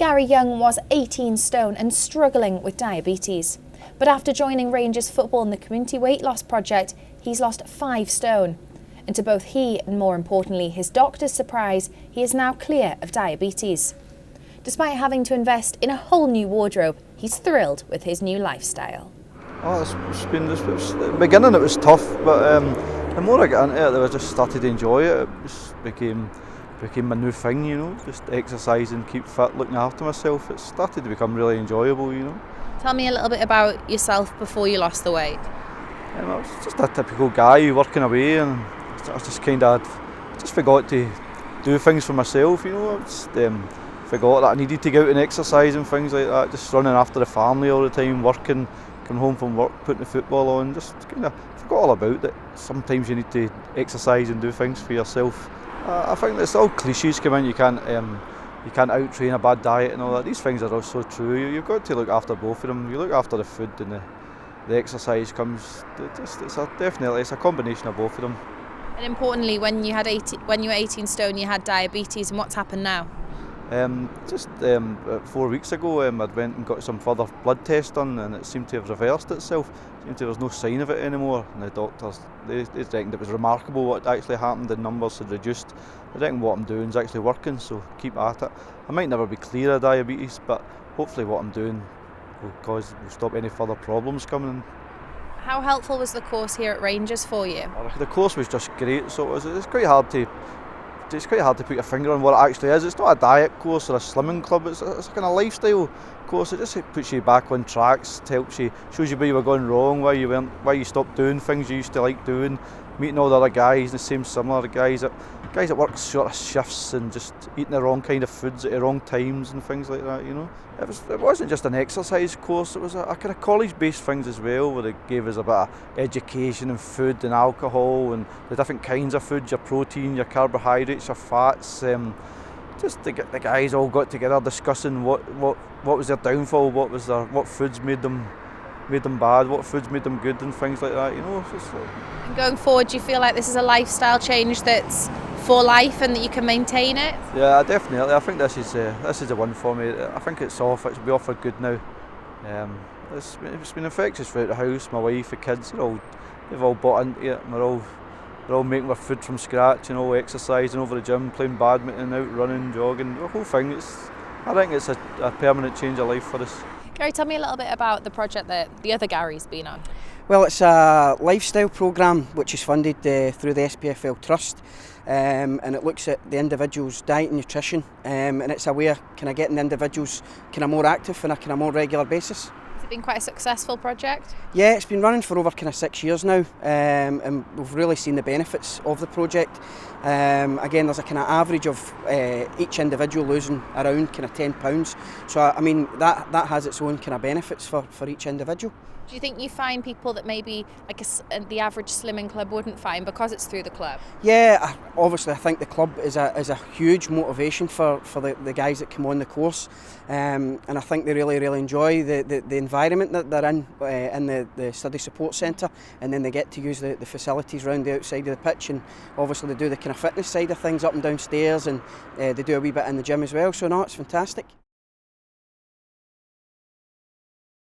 Gary Young was 18 stone and struggling with diabetes. But after joining Rangers football in the Community Weight Loss Project, he's lost 5 stone. And to both he and, more importantly, his doctor's surprise, he is now clear of diabetes. Despite having to invest in a whole new wardrobe, he's thrilled with his new lifestyle. Oh, at the beginning it was tough, but the more I got into it, I just started to enjoy it. It just became my new thing, you know, just exercising, keep fit, looking after myself. It started to become really enjoyable, you know. Tell me a little bit about yourself before you lost the weight. I was just a typical guy working away, and I just forgot to do things for myself, you know. I just forgot that I needed to go out and exercise and things like that, just running after the family all the time, working, coming home from work, putting the football on, just kind of forgot all about that. Sometimes you need to exercise and do things for yourself. I think it's all cliches come in. You can't out-train a bad diet and all that. These things are all so true. You've got to look after both of them. You look after the food and the exercise comes. It's a combination of both of them. And importantly, when you were 18 stone, you had diabetes, and what's happened now? 4 weeks ago, I went and got some further blood tests done, and it seemed to have reversed itself. There was no sign of it anymore, and the doctors they reckoned it was remarkable what actually happened. The numbers had reduced. They reckon what I'm doing is actually working, so keep at it. I might never be clear of diabetes, but hopefully what I'm doing will stop any further problems coming. How helpful was the course here at Rangers for you? The course was just great. So it's quite hard to put your finger on what it actually is. It's not a diet course or a slimming club. It's a kind of lifestyle course. It just puts you back on tracks, shows you where you were going wrong, why you stopped doing things you used to like doing, meeting all the other guys, the same similar guys that work short of shifts and just eating the wrong kind of foods at the wrong times and things like that, you know. It wasn't just an exercise course, it was a kind of college-based things as well, where they gave us a bit of education and food and alcohol and the different kinds of food, your protein, your carbohydrates, your fats. Just the guys all got together discussing what was their downfall, what foods made them bad, what foods made them good and things like that, you know. And going forward, do you feel like this is a lifestyle change that's for life and that you can maintain it? Yeah, definitely. I think this is the one for me. I think it's be off for good now. It's been infectious throughout the house. My wife, the kids, they've all bought into it. They're all making their food from scratch, you know, exercising over the gym, playing badminton, out running, jogging, the whole thing. I think it's a permanent change of life for us. Gary, tell me a little bit about the project that the other Gary's been on. Well, it's a lifestyle programme which is funded through the SPFL Trust, and it looks at the individual's diet and nutrition, and it's a way of kind of getting the individuals kind of more active on a kind of more regular basis. Has it been quite a successful project? Yeah, it's been running for over kind of 6 years now, and we've really seen the benefits of the project. Again, there's a kind of average of each individual losing around kind of £10. So I mean that has its own kind of benefits for each individual. Do you think you find people that maybe the average slimming club wouldn't find because it's through the club? Yeah, obviously I think the club is a huge motivation for the guys that come on the course, and I think they really enjoy the environment that they're in the study support centre, and then they get to use the facilities around the outside of the pitch, and obviously they do the kind of fitness side of things up and down stairs, and they do a wee bit in the gym as well, so no, it's fantastic.